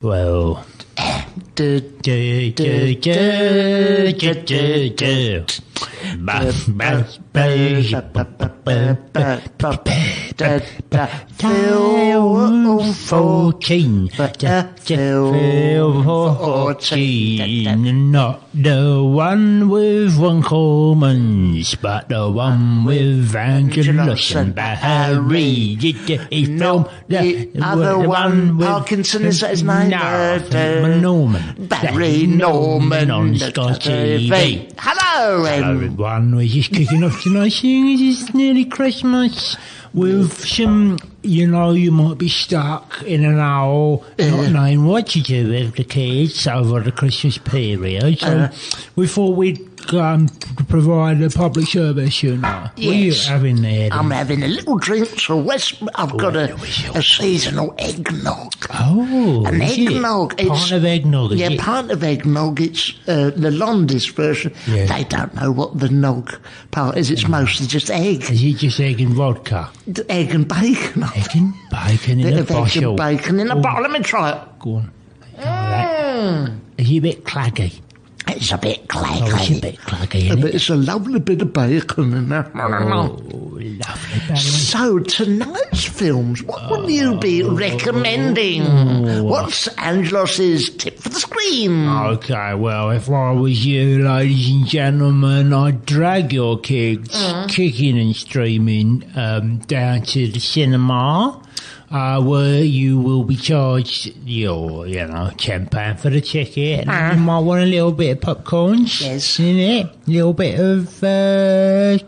Well, Film 14, Film 14, not the one with Winkleman's, but the one with Angelos and Barry. Film the other one, Parkinson, is that his name? No, Norman. Barry Norman on Sky TV. Hello, everyone. We're just kicking off tonight, seeing as it's nearly Christmas. With some, you might be stuck in an hour not knowing what to do with the kids over the Christmas period. So we thought we'd provide a public service, Yes. What are you having there? I'm having a little drink. So I've got a seasonal eggnog. Oh, an eggnog. Pint of eggnog. Yeah, pint of eggnog. It's the Londis version. Yeah. They don't know what the nog part is. It's mostly just egg. Is it just egg and vodka? Egg and bacon. Egg and bacon in a bottle. Egg and bacon in a bottle. Let me try it. Go on. Is it a bit claggy? It's a bit claggy. Oh, it's a bit claggy, isn't but it's a lovely bit of bacon in there. Lovely. So, tonight's films, what would you be recommending? What's Angelos' tip for the screen? Okay, well, if I was you, ladies and gentlemen, I'd drag your kids kicking and streaming down to the cinema. Where you will be charged your, £10 for the ticket. And you might want a little bit of popcorns. Yes. In it. A little bit of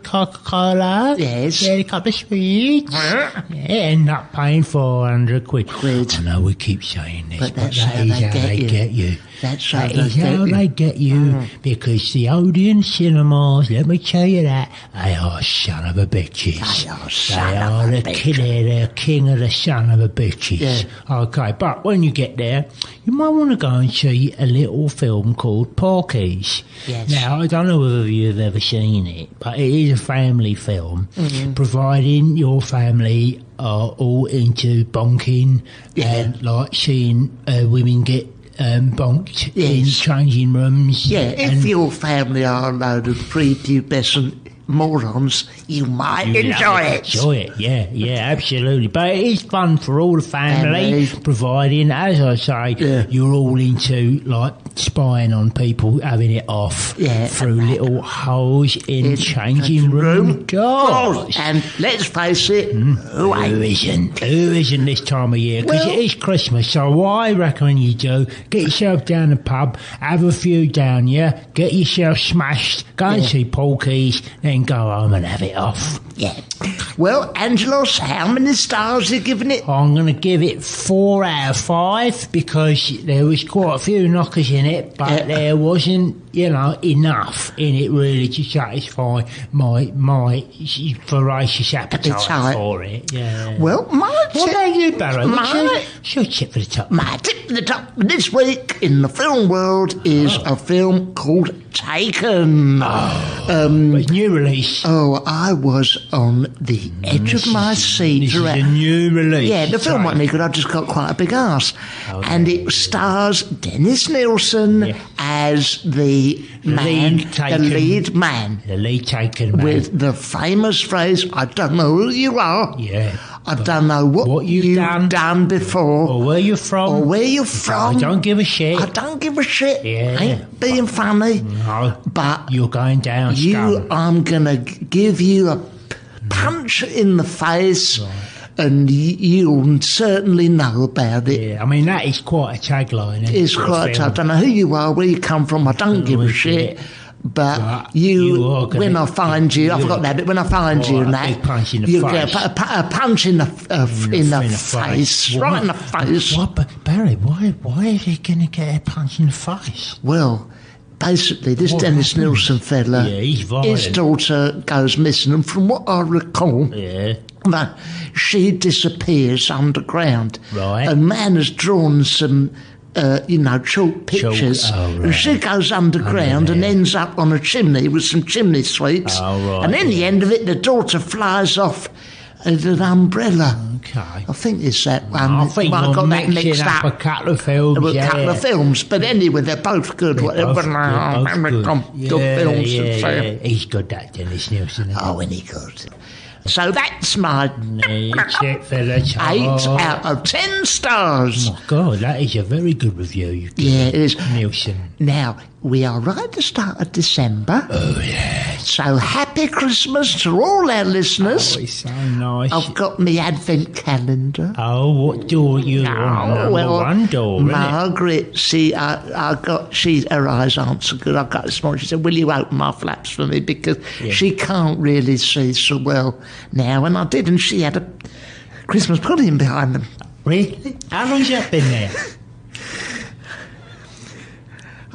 Coca-Cola. Yes. Yeah, a couple of sweets. Yeah, end up paying £400. I know we keep saying this, but that is how they get you. That's how they get you. Because the Odeon cinemas, let me tell you that, they are son of a bitches. They are the king of the son of a bitches. Yeah. Okay, but when you get there, you might want to go and see a little film called Potcast. Yes. Now, I don't know whether you've ever seen it, but it is a family film, providing your family are all into bonking and like seeing women get bonked in changing rooms. Yeah, if your family are a load of prepubescent morons, you might enjoy it. Enjoy it, yeah, absolutely. But it is fun for all the family, providing, as I say, you're all into like spying on people having it off through little holes in changing room doors. And let's face it, who isn't this time of year? Because it is Christmas, so what I reckon you do, get yourself down the pub, have a few down, get yourself smashed, go and see Potcast, then go home and have it off. Yeah. Well, Angelos, how many stars are you giving it? I'm going to give it 4 out of 5 because there was quite a few knockers in it, but there wasn't, enough in it really to satisfy my voracious appetite for it. Yeah. Well, what about you, Barry? What's your tip for the top? My tip for the top this week in the film world is a film called Taken. New release. I was on the edge of my seat. This is a new release. Yeah, the film wasn't any good. I just got quite a big ass. Okay. And it stars Dennis Nilsson as the lead man. The lead taken man. With the famous phrase, I don't know who you are. Yeah. I don't know what you've done before. Or where you're from. I don't give a shit. I don't give a shit. Yeah. I ain't being funny. No. But you're going down. I'm going to give you a punch in the face. Right. And you'll certainly know about it. Yeah, I mean, that is quite a tagline. It's quite a tagline. I don't know who you are, where you come from, I don't give a shit. But when I find you, I forgot that, but when I find you and that, you get a punch in the face. Right in the face. What, but Barry, why is he going to get a punch in the face? Well, basically, this Dennis Nilsson fella, his daughter goes missing, and from what I recall, she disappears underground. Right. A man has drawn some, chalk pictures, and she goes underground and ends up on a chimney with some chimney sweeps. And in the end of it, the daughter flies off It's an umbrella. Okay. I think it's that one. I think I you're got that mixing mixed up up. a couple of films. A couple of films, but anyway, they're both good. They're Whatever. both good. Good films. Yeah. He's good, that Dennis Nielsen. Oh, and he good. So that's my Check for the 8 out of 10 stars. Oh my God, that is a very good review. Yeah, it is. Nielsen. Now, we are right at the start of December. Oh, yeah. So happy Christmas to all our listeners. Oh, it's so nice. I've got my advent calendar. Oh, what door you on? One door, Margaret, see, her eyes aren't so good. I got this morning. She said, "Will you open my flaps for me?" Because she can't really see so well now. And I did, and she had a Christmas pudding behind them. Really? How long's that been there?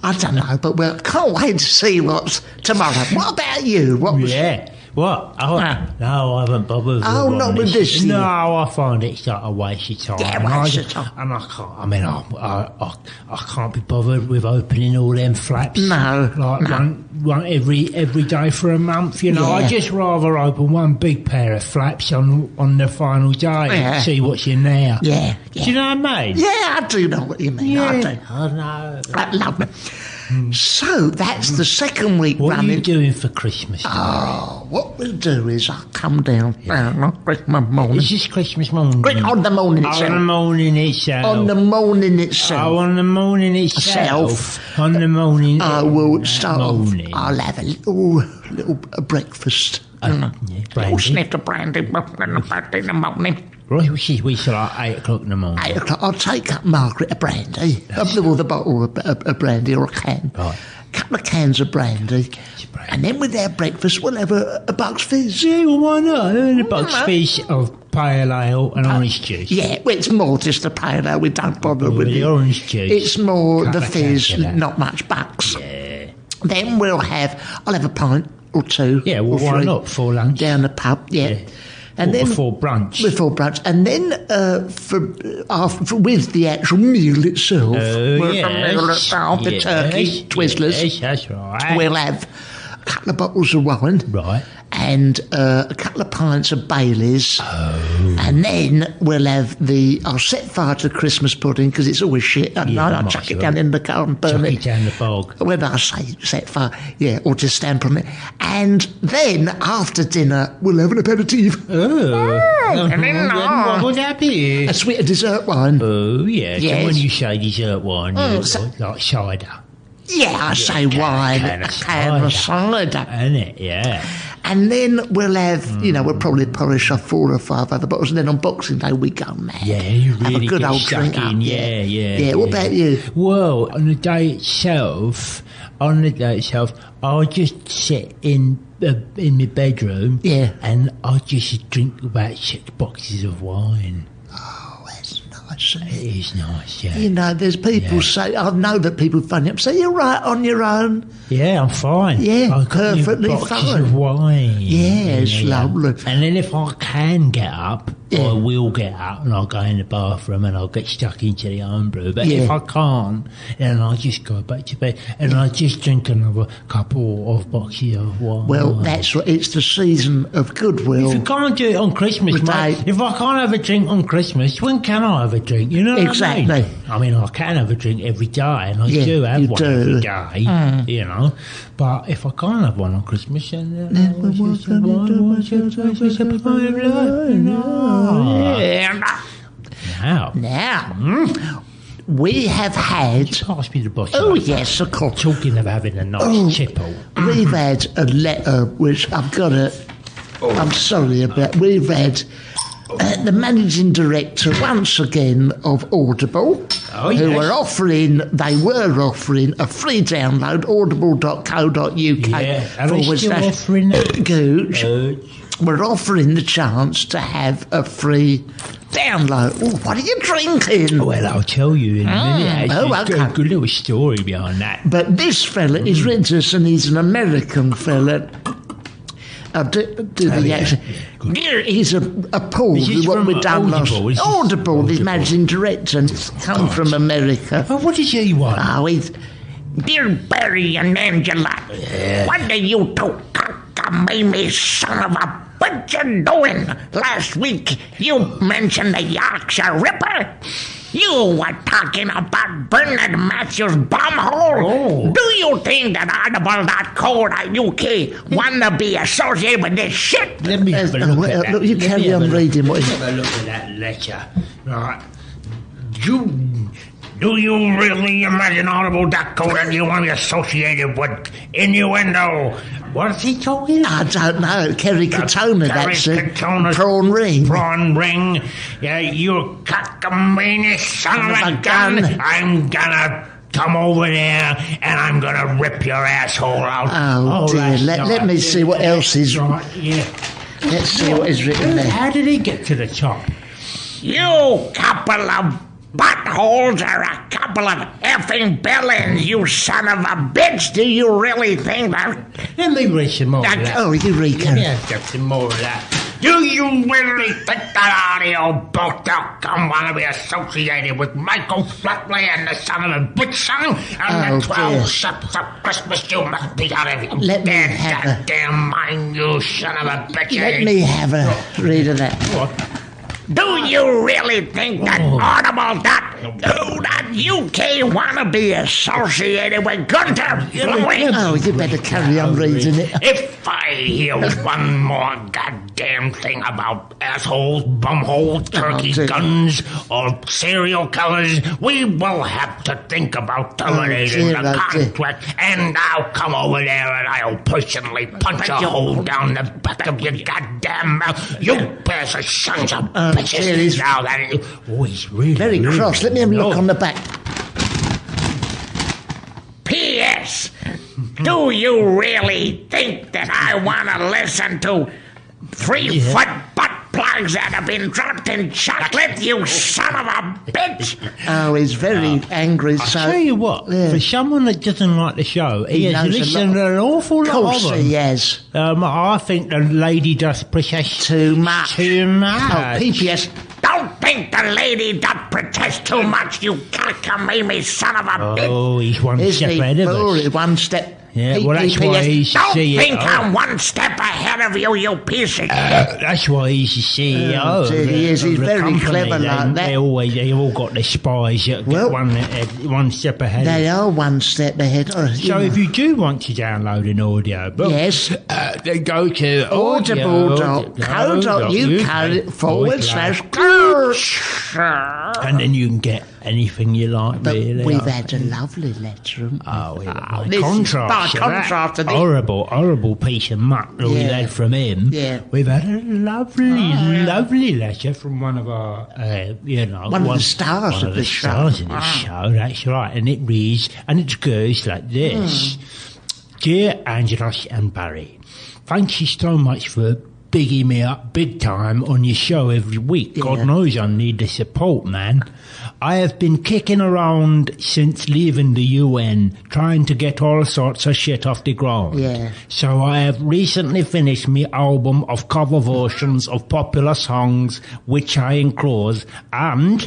I don't know, but we can't wait to see what's tomorrow. What about you? What was? Yeah. What? Oh, no, I haven't bothered. Oh, not with this. No, I find it's like a waste of time. Yeah, waste of time. And I can't. I mean, I can't be bothered with opening all them flaps. No, one every day for a month. You know, Yeah. I just rather open one big pair of flaps on the final day and see what's in there. Yeah. Do you know what I mean? Yeah, I do know what you mean. Yeah. I do. I know. I love it. So that's the second week What running. are you doing for Christmas? Oh, what we'll do is I'll come down on Christmas morning. Is this Christmas morning? On the morning On the itself. morning itself. On the morning itself. Oh, on the morning itself. On the morning. I will start off. morning. I'll have a little breakfast. Little sniff of brandy in the morning. Right, we shall like 8 o'clock in the morning. 8 o'clock, I'll take up Margaret a brandy. With a bottle of brandy or a can. Right. A couple of cans of brandy. And then with our breakfast, we'll have a Bucks Fizz. Yeah, well, why not? A Bucks Fizz of pale ale and orange juice. Yeah, well, it's more just the pale ale. We don't bother with the it. orange juice. It's more Couple the of cans fizz, of that. not much Bucks. Yeah. Then I'll have a pint or two. Yeah, well, or why three not? For lunch. down the pub. Yeah. And Or then before brunch. Before brunch, and then with the actual meal itself, the turkey Twizzlers. Yes, that's right. We'll have a couple of bottles of wine, Right. and a couple of pints of Baileys, Oh. and then we'll have I'll set fire to the Christmas pudding because it's always shit. I'll might chuck as it well. down in the car and burn Chuck it. it down the bog. When I say set fire, or just stamp on it. And then after dinner, we'll have an aperitif. What would that be? A sweet dessert wine. Oh, yeah. Yes. So when you say dessert wine, you like cider. Yeah, I say wine, can a of can of cider. Isn't it? Yeah. And then we'll have, we'll probably polish off 4 or 5 other bottles, and then on Boxing Day we go mad. Yeah, you really have a good get old stuck drink in. up. Yeah. Yeah, what about you? Well, on the day itself, I'll just sit in my bedroom. Yeah. And I'll just drink about 6 boxes of wine. Oh, that's nice. It is nice, yeah. There's people say, I know that people phone you up, say, you're right on your own. Yeah, I'm fine. Yeah, I've got me perfectly boxes fine. of wine. Yeah, it's lovely. And then if I can get up, I will get up and I'll go in the bathroom and I'll get stuck into the homebrew. But if I can't, then I'll just go back to bed and I'll just drink another couple of boxes of wine. Well, that's right. It's the season of goodwill. If you can't do it on Christmas, mate, if I can't have a drink on Christmas, when can I have a drink? You know Exactly. what I mean? I mean, I can have a drink every day, and I do have one every day, you know. But if I can't have one on Christmas, then Now, we have had... Pass me the bottle. Oh, yes, of course. Talking of having a nice tipple. We've had a letter which I've got to... I'm sorry about... We've had the managing director, once again, of Audible, who were offering a free download, audible.co.uk. Yeah, are they still offering that? Gooch. We're offering the chance to have a free download. Oh, what are you drinking? Well, I'll tell you in a minute. Actually, okay. Good little story behind that. But this fella is written to us, and he's an American fella. I'll do the accent. Yeah, he's a Paul, what we've done last. Audible, the managing director, and it's come from America. Oh, what does he want? Oh, he's... Dear Barry and Angela, what do you talk? cockamamie son of a bitch you doing? Last week you mentioned the Yorkshire Ripper. You were talking about Bernard Matthews' bumhole. Oh. Do you think that Audible.co.uk want to be associated with this shit? Let me have a look at that. Look, you carry on reading. What is Have a look at that letter. Right. Do you really imagine Audible.co.uk you want to be associated with innuendo? What's he talking about? I don't know. Kerry Katona, that's it. Prawn ring. Prawn ring. Yeah, you cockamamie son of a gun. I'm gonna come over there and I'm gonna rip your asshole out. Oh dear. Let me see what else is. Right, yeah. Let's see what is written there. How did he get to the top? You couple of buttholes are a couple of effing villains, you son of a bitch. Do you really think that? Let me read some more of that. Oh, you read, Kerry. Yeah, get some more of that. Do you really think that Audio.com want to be associated with Michael Flatley and the son of a bitch son? And the 12 steps of Christmas you must be out of your dead goddamn mind, you son of a bitch. Let me have a read of that. What? Do you really think that Audible.co.uk want to be associated with Gunter Flowing? Oh, you better carry on reading it. If I hear one more goddamn thing about assholes, bumholes, turkey guns, or serial killers, we will have to think about terminating the contract, and I'll come over there and I'll personally punch a hole down the back of your goddamn mouth. You pass of sons of bitches. Now that he's really very cross. Let me have a look on the back. P.S. Do you really think that I want to listen to 3-foot butt plugs that have been dropped in chocolate, you son of a bitch? Oh, he's very angry. I'll tell you what, for someone that doesn't like the show, he has listened to an awful lot of them. Of course he has. I think the lady does protest too much. Oh, P.P.S. Don't think the lady does protest too much, you cockamamie son of a bitch. Oh, he's one step ahead of us. One step. Yeah, well, that's why he's Don't think I'm one step ahead of you, you piece of shit. That's why he's the CEO. Oh, he is. He's very clever like that. They all got their spies that get one step ahead. They are one step ahead. So if you do want to download an audio book, yes, then go to audible.co.uk/. and then you can get anything you like. But really. We've had a lovely letter. Contrast to this horrible piece of muck that we had from him. Yeah. We've had a lovely letter from one of our, one of the stars of the show. That's right. And it reads, and it goes like this. Dear Angelos and Barry, thank you so much for bigging me up big time on your show every week. God knows I need the support, man. I have been kicking around since leaving the UN, trying to get all sorts of shit off the ground. Yeah. So I have recently finished my album of cover versions of popular songs, which I enclose, and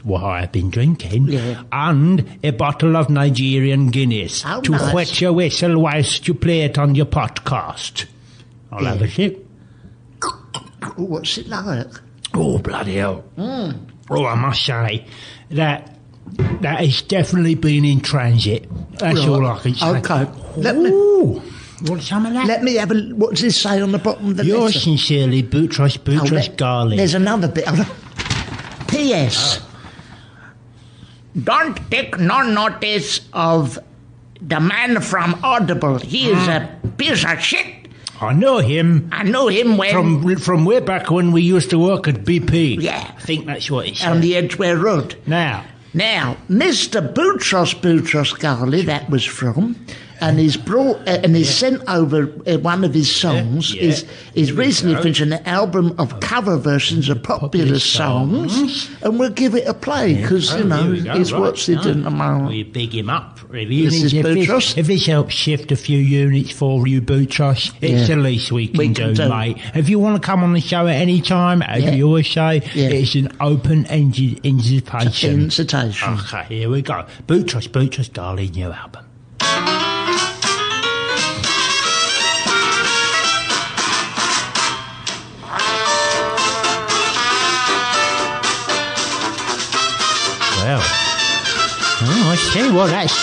what I've been drinking, and a bottle of Nigerian Guinness to wet your whistle whilst you play it on your podcast. I'll have a sip. What's it like? Oh, bloody hell. Oh, I must say, that has definitely been in transit. That's all I can say. Okay. Want some of that? Let me have a... What does it say on the bottom of the Yours letter? sincerely, Boutros Garlic. There's another bit. P.S. Don't take no notice of the man from Audible. He is a piece of shit. I know him. When... From way back when we used to work at BP. Yeah. I think that's what he said. On the Edgware Road. Now, Mr. Boutros Garley, that was from, and he's sent over one of his songs. He's recently finished an album of cover versions of popular songs, and we'll give it a play because he's what's it in the moment. We big him up, really. This is Boutros. If this helps shift a few units for you, Boutros, it's the least we can do, mate. If you want to come on the show at any time, as we always say, it's an open-ended invitation. Okay, here we go. Boutros Garley, new album. Oh, I see. Well, that's...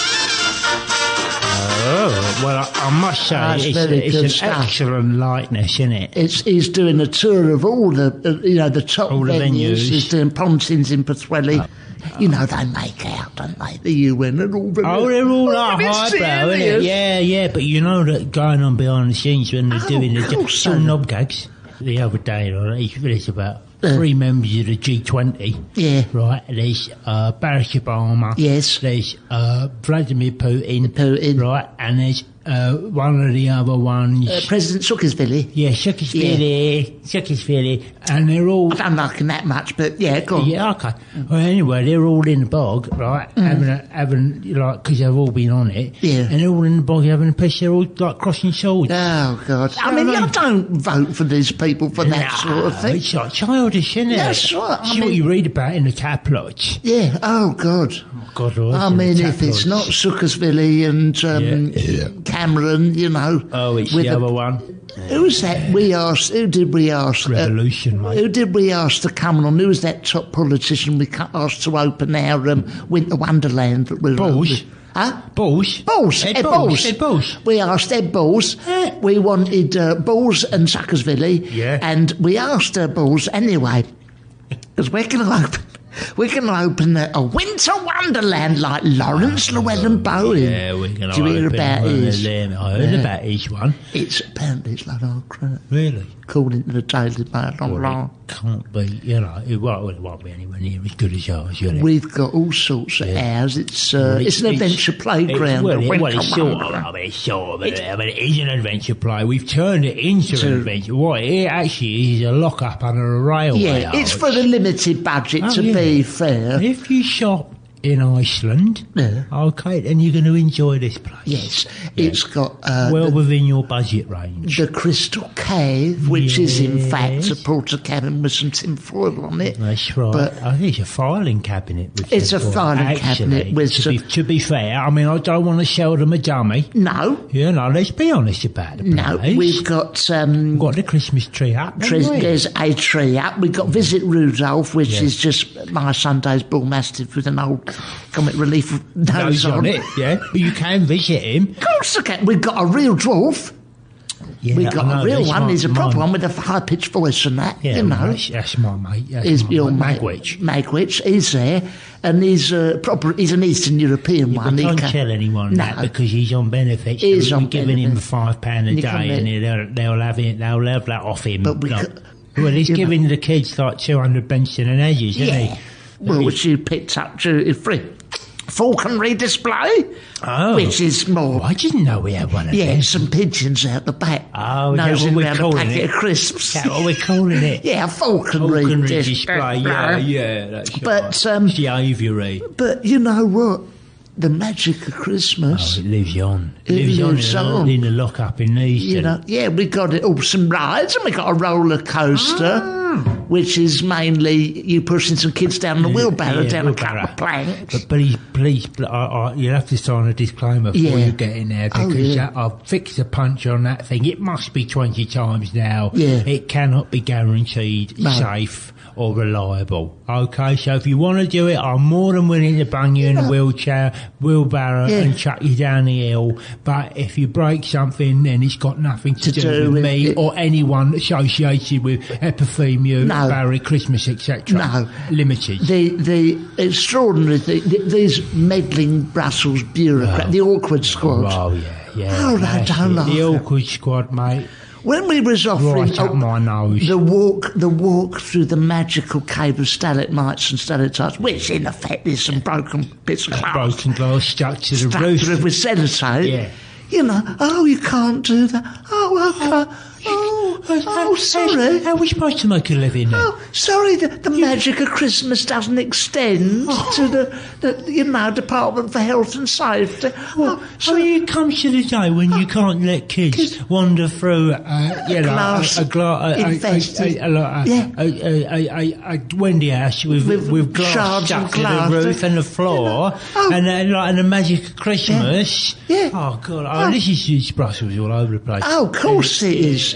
Oh, well, I must say, it's an excellent likeness, isn't it? He's doing a tour of all the top venues. He's doing Pontins in Pasquelli. They make out, don't they? The UN and all the... Oh, they're all like highbrow, isn't it? Yeah, but you know that going on behind the scenes when they're doing the knob gags the other day, right? There's about 3 members of the G20. Yeah. Right, there's Barack Obama. Yes. There's Vladimir Putin. Right, and there's one of the other ones. President Saakashvili. Yeah, Saakashvili. And they're all... I don't like him that much, but yeah, go on. Yeah, okay. Well, anyway, they're all in the bog, right, having because they've all been on it. Yeah. And they're all in the bog having a piss, they're all, like, crossing swords. Oh, God. I don't vote for these people for that sort of thing. It's like childish, isn't it? That's right. It's what you read about in the tabloids. Yeah, oh, God. If it's not Saakashvili and Cameron, Oh, it's the other one. Who's that? Who did we ask? Revolution, mate. Who did we ask to come on? Who was that top politician we asked to open our Winter Wonderland? Balls. Huh? Balls. Ed Balls. We asked Ed Balls. We wanted Balls and Saakashvili. Yeah. And we asked Balls anyway, because we're going to open a winter wonderland like Lawrence Llewellyn Bowen. Yeah, we're going to open hear about his? I heard about his one. Apparently it's like old crap. Really? According to the Daily Mail online. Can't be, it won't be anywhere near as good as ours, will it? We've got all sorts of ours. It's an adventure playground. It's sort of. It is an adventure play. We've turned it into an adventure. What it actually is a lock-up under a railway. Yeah, it's for the limited budget, be fair. If you shop in Iceland, okay, then you're going to enjoy this place. Yes, it's got... within your budget range. The Crystal Cave, which is in fact a porter cabin with some tinfoil on it. That's right. But I think it's a filing cabinet. It's a filing cabinet with... To be fair, I mean, I don't want to sell them a dummy. No. Let's be honest about it. No, we've got... we've got the Christmas tree up. There's a tree up. We've got Visit Rudolph, which is just my Sunday's bull mastiff with an old comic relief nose on it. Yeah, but you can visit him. Of course I can. We've got a real dwarf. Yeah, we've got a real one. He's a proper one with a high-pitched voice and that, That's my mate. That's your mate. Magwitch. He's there. And he's an Eastern European one. Don't tell anyone that because he's on benefits. We're giving him £5 a day and they'll have that off him. Well, he's giving the kids like 200 Benson and Edges, isn't he? Well, which you picked up free. Falconry display, which is more... I didn't know we had one of them. Yeah, some pigeons out the back. Nosing around a packet of crisps. That's what we're calling it. Yeah, falconry display. Yeah, that's right. It's the aviary. But you know what? The magic of Christmas. It lives on. It lives on in the lock-up in Easton. We got it all some rides and we got a roller coaster, which is mainly you pushing some kids down the wheelbarrow down a couple of planks. But please, you'll have to sign a disclaimer before you get in there because I've fixed the punch on that thing. It must be 20 times now. Yeah. It cannot be guaranteed safe or reliable. Okay, so if you want to do it, I'm more than willing to bung you in a wheelbarrow and chuck you down the hill. But if you break something, then it's got nothing to do with me or anyone associated with Epithemia, Barry, Christmas, etc. No. Limited. The extraordinary thing, these meddling Brussels bureaucrats, the awkward squad. Oh, yeah. Oh, I don't like the awkward squad, mate. When we was offering my nose. the walk through the magical cave of stalagmites and stalactites, which in effect is some broken bits of glass. Broken glass stuck to the roof. With sellotape. Yeah. You can't do that. Sorry. How are we supposed to make a living then? Oh, sorry, the magic of Christmas doesn't extend to the Department for Health and Safety. So it comes to the day when you can't let kids wander through, a Wendy house with glass stuck to the roof and the floor, and the magic of Christmas. Yeah. Oh God! This is Brussels all over the place. Oh, of course it is.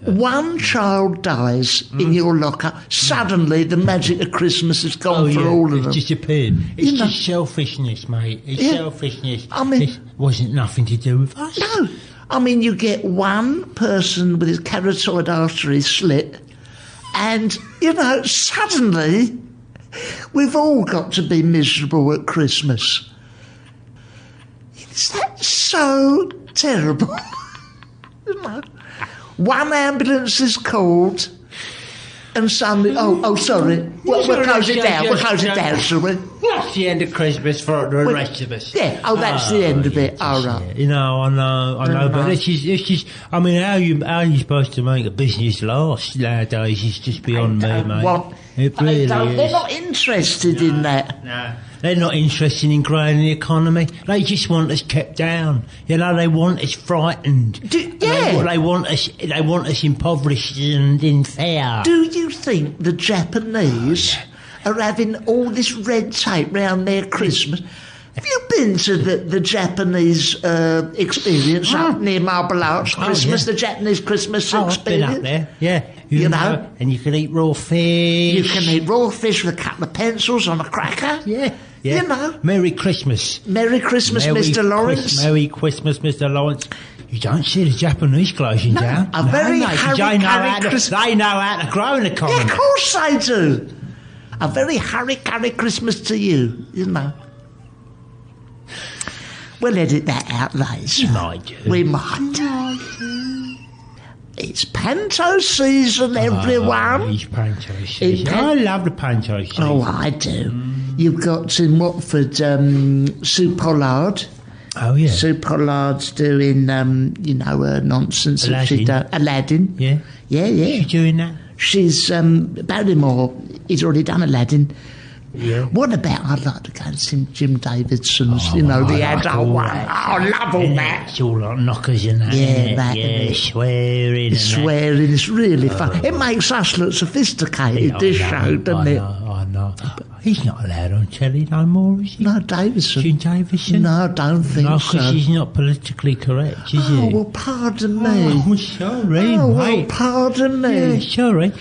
one child dies in your lockup, suddenly the magic of Christmas is gone for all of them. It's disappeared. It's just selfishness, mate. It's selfishness. It wasn't nothing to do with us. No. I mean, you get one person with his carotid artery slit, and, suddenly we've all got to be miserable at Christmas. Is that so terrible? One ambulance is called, and suddenly... Oh, sorry. We'll close it down. We'll close it down, shall we? That's the end of Christmas for the rest of us. Yeah. Oh, that's the end of it. All right. I know. But it's just. I mean, how you supposed to make a business last nowadays is just beyond me, mate. They're not interested in that. No. They're not interested in growing the economy. They just want us kept down. They want us frightened. They want us impoverished and in fear. Do you think the Japanese are having all this red tape round their Christmas? Have you been to the Japanese experience up near Marble Arch Christmas, the Japanese Christmas experience? I've been up there, yeah. You know, and you can eat raw fish. You can eat raw fish with a couple of pencils on a cracker. Yeah. Merry Christmas. Merry Christmas, Mr. Lawrence. Merry Christmas, Mr. Lawrence. You don't see the Japanese closing down. They know how to grow an economy. Yeah, of course they do. A very hurry-curry Christmas to you, We'll edit that out later. You might do. We might. It's panto season, everyone. It's panto season. I love the panto season. Oh, I do. You've got in Watford Sue Pollard. Oh, yeah. Sue Pollard's doing, nonsense that she does. Aladdin. Yeah. Yeah. She's doing that? She's, Barrymore, he's already done Aladdin. Yeah. What about, I'd like to go and see Jim Davidson's, the adult one. I love all that. It's all like knockers and that. Yeah, swearing. Swearing, it's really fun. It makes us look sophisticated, this show, doesn't it? I know. He's not allowed on telly no more, is he? No, Davison. Jim Davison? No, I don't think so. No, because he's not politically correct, is he? Oh, well, pardon me. Oh, sorry, mate. Well, pardon me. Yeah, sorry.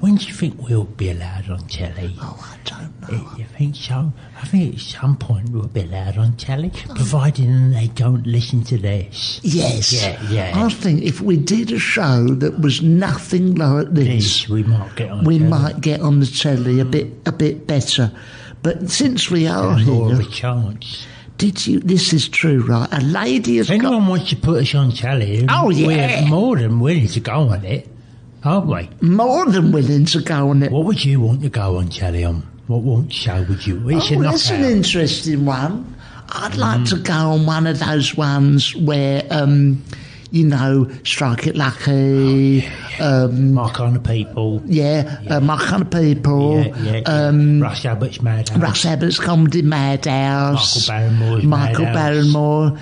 When do you think we'll be allowed on telly? Oh, I don't know. You think so? I think at some point we'll be allowed on telly, providing they don't listen to this. Yes. Yeah. I think if we did a show that was nothing like this, we might get on. Might get on the telly a bit better. But since we are here, more of a chance. This is true, right? A lady has If anyone wants to put us on telly, we're more than willing to go on it, aren't we? More than willing to go on it. What would you want to go on telly on? What show would you? That's an interesting one. I'd like to go on one of those ones where, Strike It Lucky. My Kind of People. My Kind of People. Russ Abbott's Madhouse. Russ Abbott's Comedy Madhouse. Michael Barrymore.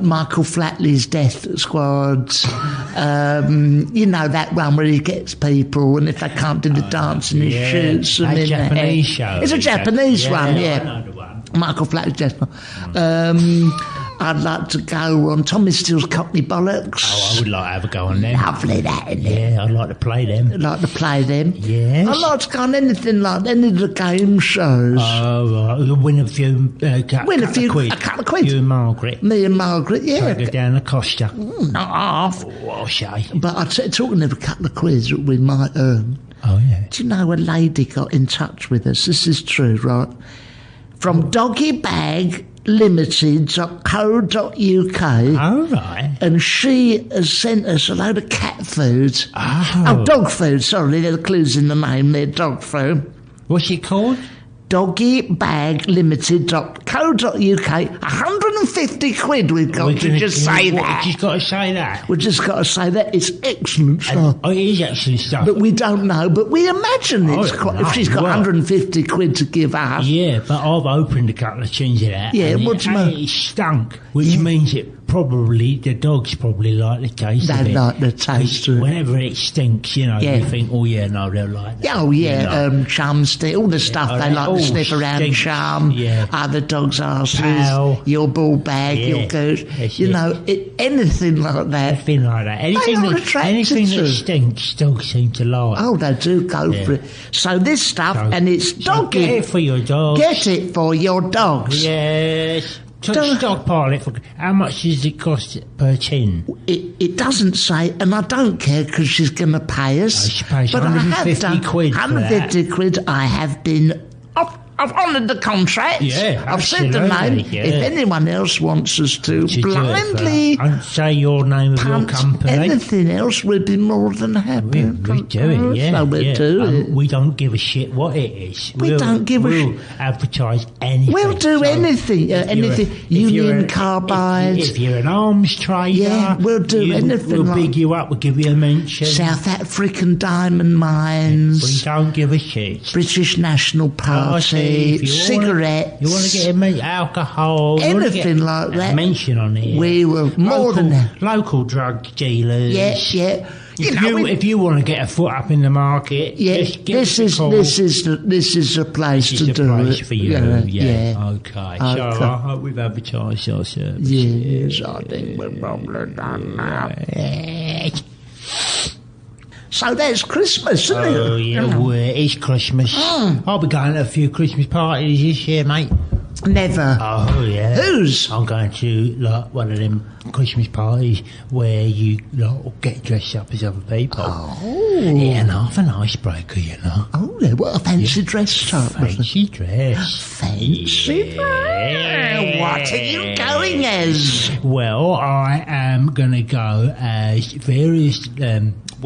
Michael Flatley's Death Squad. That one where he gets people, and if they can't do the dancing, he shoots them in the head. Show. It's a Japanese one, I know the one. Michael Flatley's Death Squad. I'd like to go on Tommy Steele's Cockney Bollocks. Oh, I would like to have a go on them. Lovely, that, isn't it? Yeah, I'd like to play them. Yes. I'd like to go on anything like any of the game shows. Oh, right. Win a few, a couple of quid. You and Margaret. Me and Margaret, yeah. Take her down the Costa. Not half. I'll say. But talking of a couple of quids that we might earn. Oh, yeah. Do you know a lady got in touch with us? This is true, right? From doggybag.limited.co.uk. Oh, right. And she has sent us a load of cat food. Oh, dog food, sorry, there are clues in the name, they're dog food. What's it called? doggybag.limited.co.uk. 150 quid we've got to just say that. You've got to say that. We've just got to say that. It's excellent stuff. It is excellent stuff. But we don't know. But we imagine it's quite... If she's got 150 quid to give us... Yeah, but I've opened a couple of tins of that. Yeah, what do you mean? It stunk, which means it the dogs probably like the taste of it. They like the taste of it. Whenever it stinks, you think, oh yeah, no, they'll like that. Oh yeah, chum stick, all the stuff they like to sniff around. Stink. Chum, other dogs' arses, your ball bag, your goose. Anything like that. Anything that stinks, dogs seem to like. Oh, they do go for it. So this stuff, and it's dog. Get it for your dogs. Get it for your dogs. Yes. Stockpile it. How much does it cost per tin? It doesn't say, and I don't care because she's going to pay us. She pays but 150 quid. 150 quid. I have been. I've honoured the contract. Yeah, I've said the name. Yeah. If anyone else wants us to blindly say your name of your company, anything else, we'd be more than happy. We do it, yeah. So we do it. We don't give a shit what it is. We'll We'll advertise anything. We'll do anything. Anything. Union Carbide. If you're an arms trader, we'll do anything. We'll big you up. We'll give you a mention. South African diamond mines. We don't give a shit. British National Party. Cigarettes. You want to get alcohol. Anything like that. Mention on it. We were more than that. Local drug dealers. Yeah. If you want to get a foot up in the market, this is a place to do it. This is a place for you. Okay. So I hope we've advertised our service. Yes, I think we've probably done that. So that's Christmas, isn't it? Oh, yeah, well, it is Christmas. I'll be going to a few Christmas parties this year, mate. Never. Oh, yeah. Whose? I'm going to, one of them Christmas parties where you, get dressed up as other people. Oh. Yeah, and half an icebreaker, Oh, yeah, what a fancy dress type. Fancy dress. Fancy dress. What are you going as? Well, I am going to go as various...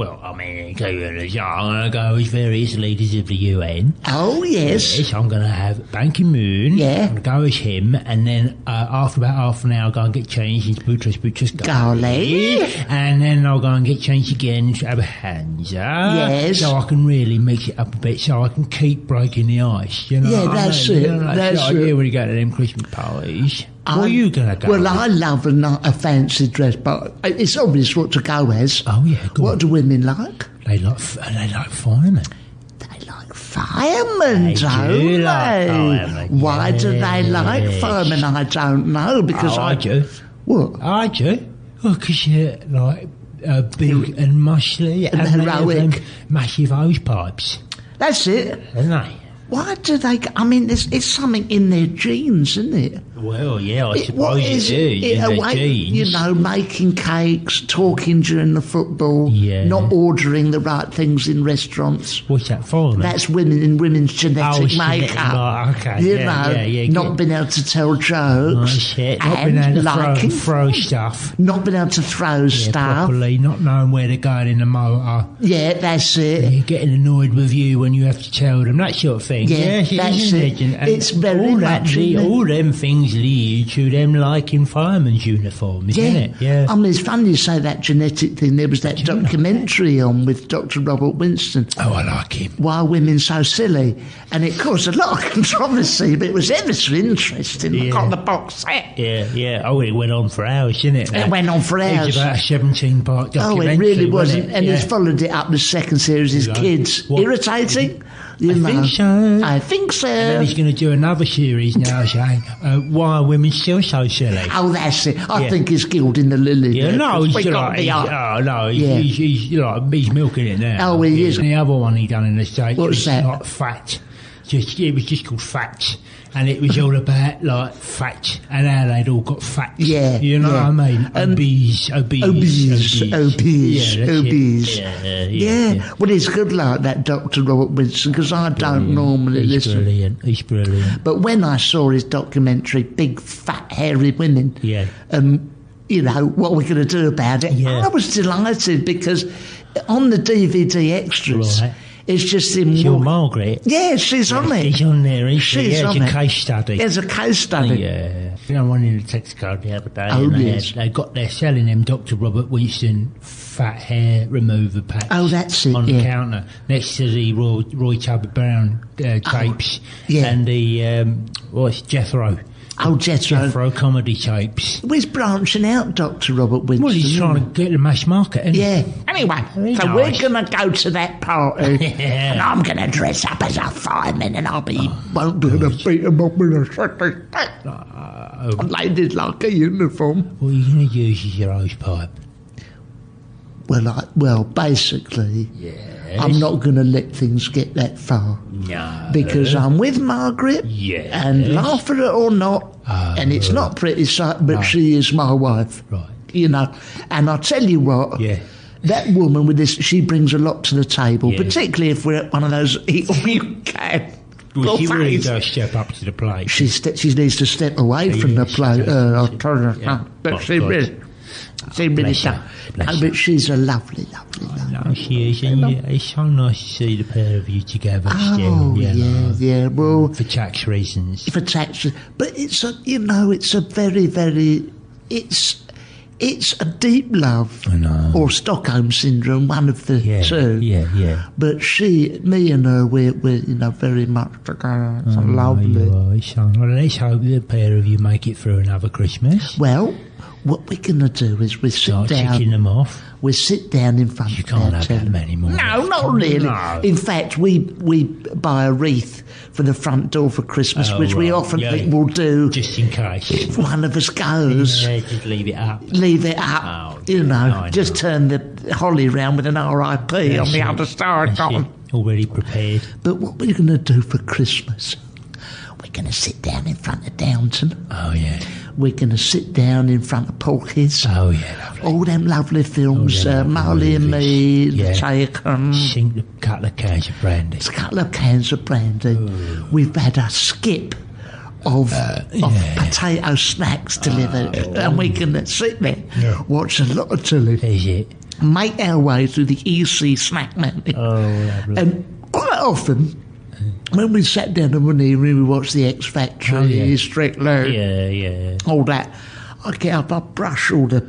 I'm going to go as various leaders of the UN. Oh, yes. Yes, I'm going to have Ban Ki-moon. Yeah. I'm going to go as him, and then after about half an hour, I'll go and get changed into Boutros Golly. And then I'll go and get changed again to Abahanza. Yes. So I can really mix it up a bit, so I can keep breaking the ice. Yeah, that's it. That's the idea when you go to them Christmas parties. Where are you going to go? Well, I love a fancy dress, but it's obvious what to go as. Oh, yeah, good. What do women like? They like firemen. They like firemen, don't do they? Like firemen. Why do they like firemen? I don't know, because I do. What? I do. Well, because you're big and muscly and heroic. Massive hose pipes. That's it. Isn't they? Why do they... I mean, it's something in their genes, isn't it? Well, yeah, I suppose it is. In their genes. Making cakes, talking during the football, not ordering the right things in restaurants. What's that for? That's women in women's genetic makeup. Right, okay. Not being able to tell jokes. Not being able to throw stuff. Not being able to throw stuff. Properly, not knowing where they're going in the motor. Yeah, that's it. You're getting annoyed with you when you have to tell them, that sort of thing. Yeah, that's it. It's very much... All them things lead to them liking firemen's uniforms, isn't it? Yeah. I mean, it's funny you say that genetic thing. There was that documentary on with Dr. Robert Winston. Oh, I like him. Why are women so silly? And it caused a lot of controversy, but it was ever so interesting. I got the box set. Yeah. Oh, it went on for hours, didn't it? It went on for hours. It was about a 17-part documentary. Oh, it really wasn't. And he's followed it up the second series, his kids. What? Irritating? I think so. And then he's going to do another series now saying, why are women still so silly? Oh, that's it. I think he's gilding the lily. Yeah, no, he's milking it now. Oh, he is. And the other one he done in the States was that? Not fat. It was just called Fat. And it was all about, fat, and how they'd all got fat. Yeah. You know what I mean? Obese. Yeah. Well, he's good like that, Dr. Robert Winston, because I don't normally listen. He's brilliant. But when I saw his documentary, Big Fat Hairy Women, what are we going to do about it? Yeah. I was delighted because on the DVD extras... Right. It's just him. Your Margaret. Yeah, she's on it. She's on there, isn't she? She's on it's a case study. It's a case study. Yeah. I went in the Texaco the other day. Oh, and they're selling them Dr. Robert Winston fat hair remover packs. Oh, that's it. On the counter next to the Roy Tubby Brown tapes. Yeah. And the Jethro. Oh, Jethro. Jethro comedy tapes. He's branching out, Dr. Robert Winston. Well, he's trying to get the mass market, isn't he? Yeah. Anyway, so nice. we're going to go to that party, Yeah. and I'm going to dress up as a fireman, and won't be able to beat him up with a ladies like a uniform. What are you going to use as your hose pipe? Well, basically, I'm not going to let things get that far. No. Because I'm with Margaret, and laugh at it or not, and it's not pretty, but she is my wife. Right. You know, and I'll tell you what, that woman with this, she brings a lot to the table, particularly if we're at one of those eat all you can. Well, she really does step up to the plate. She needs to step away from the plate. I told her, but she really does. But she's a lovely. No, she is, and it's so nice to see the pair of you together still. Well, for tax reasons. But it's a very, very, it's a deep love, or Stockholm syndrome, one of the two. Yeah. But me and her, we're very much together. It's lovely. Well, let's hope the pair of you make it through another Christmas. Well, what we're going to do is we sit down. Ticking them off. We sit down in front You of our can't have that many more. No, not really. No. In fact, we buy a wreath for the front door for Christmas, which we often think we'll do. Just in case. If one of us goes. Yeah, just leave it up. Just turn the holly round with an RIP on the other side. Already prepared. But what we're going to do for Christmas, we're going to sit down in front of Downton. Oh, yeah. We're going to sit down in front of Potcast. Oh, yeah, lovely. All them lovely films, Marley and Me, The Taken. Sink a couple of cans of brandy. A couple of cans of brandy. We've had a skip of potato snacks delivered, and we can sit there, watch a lot of telly. Is it? Make our way through the EC snack menu. Oh, lovely. And quite often, when we sat down in one evening, we watched the X Factor, Strictly, all that. I get up, I brush all the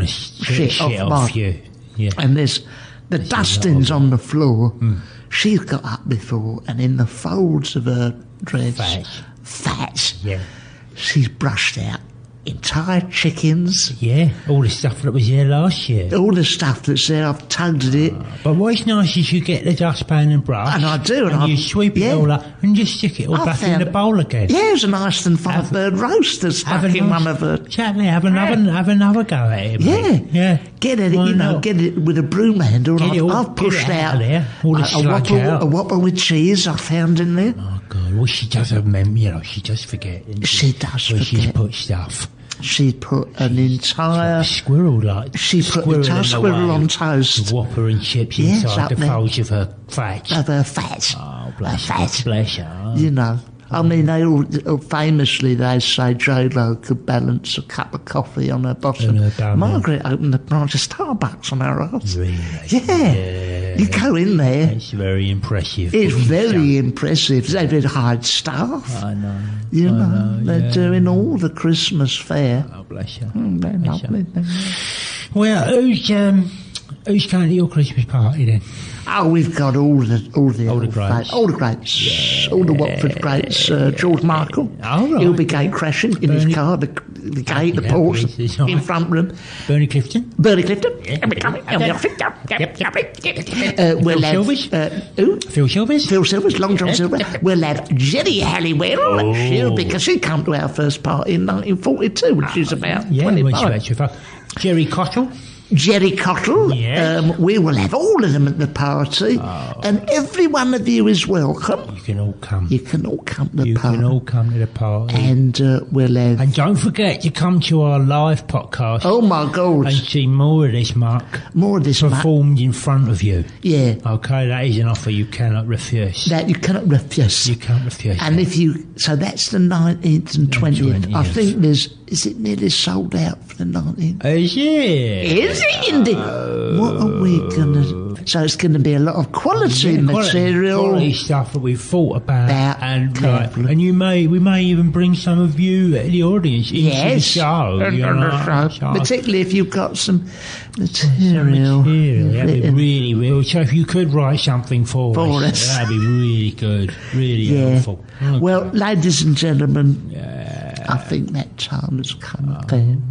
shit off you. Yeah. And there's the dustings on the floor. She's got up before, and in the folds of her dress, fat. Yeah. She's brushed out entire chickens. Yeah, all the stuff that was there last year. All the stuff that's there, I've tugged at it. But what's nice is you get the dustpan and brush. And I do. And you sweep it all up and just stick it all back in the bowl again. Yeah, there's a nice than five-bird roast that's stuck in one of her. Exactly, have another go at it, mate. Yeah. Get at it, get it with a broom handle. I've pushed out a whopper with cheese I found in there. Oh, God. Well, she does she does forget. She does forget. She's put stuff. She put an entire squirrel She put an entire squirrel on toast. The whopper and chips inside the folds of her fat. Of her fat. Oh, bless her. You know. I mean, they all famously they say J-Lo could balance a cup of coffee on her bottom. Margaret opened a branch of Starbucks on her arse. Really? Yeah. You go in there. It's very impressive. It's very impressive. They did hide staff. I know. You know, they're doing all the Christmas fair. Oh, bless you. They're lovely. Well, who's going to your Christmas party then? Oh, we've got all the greats. All the Watford greats. George Michael. Oh, right. He'll be gate crashing in his car. The gate, the ports, in front room. Bernie Clifton. Yeah. We'll have Phil Silvers. Phil Silvers, Long John Silver. We'll have Jenny Halliwell. Because she came to our first party in 1942, which is about 25. Jerry Cottle. Jerry Cottle. Yes. We will have all of them at the party, and every one of you is welcome. You can all come. You can all come to the party. You can all come to the party. And we'll have... And don't forget to come to our live podcast. Oh, my God. And see more of this, Mark. More of this, performed in front of you. Yeah. Okay, that is an offer you cannot refuse. That you cannot refuse. You can't refuse. And if you... So that's the 19th and 20th. I think there's... Is it nearly sold out for the 19th? Is it? Is it indeed? What are we going to... So it's going to be a lot of quality material. Quality stuff that we've thought about. And we may even bring some of you, the audience, into the show. Particularly if you've got some material. That'd be really, really... So if you could write something for us, that'd be really good. Really helpful. Okay. Well, ladies and gentlemen... I think that time has come again.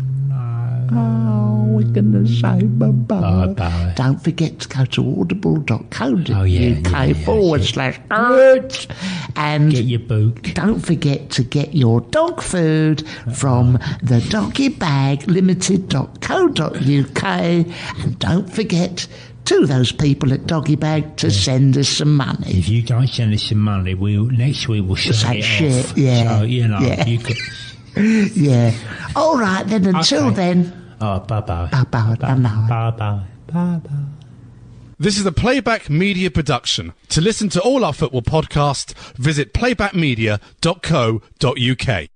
Oh, we're going to say bye-bye. Don't forget to go to audible.co.uk/urge and get your book. Don't forget to get your dog food from the doggybag.limited.co.uk, and don't forget to those people at Doggy Bag to send us some money. If you don't send us some money, next week we'll say shit off. Yeah, so, you could. Yeah. All right then. Until then. Oh, bye-bye. Bye-bye. Bye-bye. Bye-bye. This is a Playback Media production. To listen to all our football podcasts, visit playbackmedia.co.uk.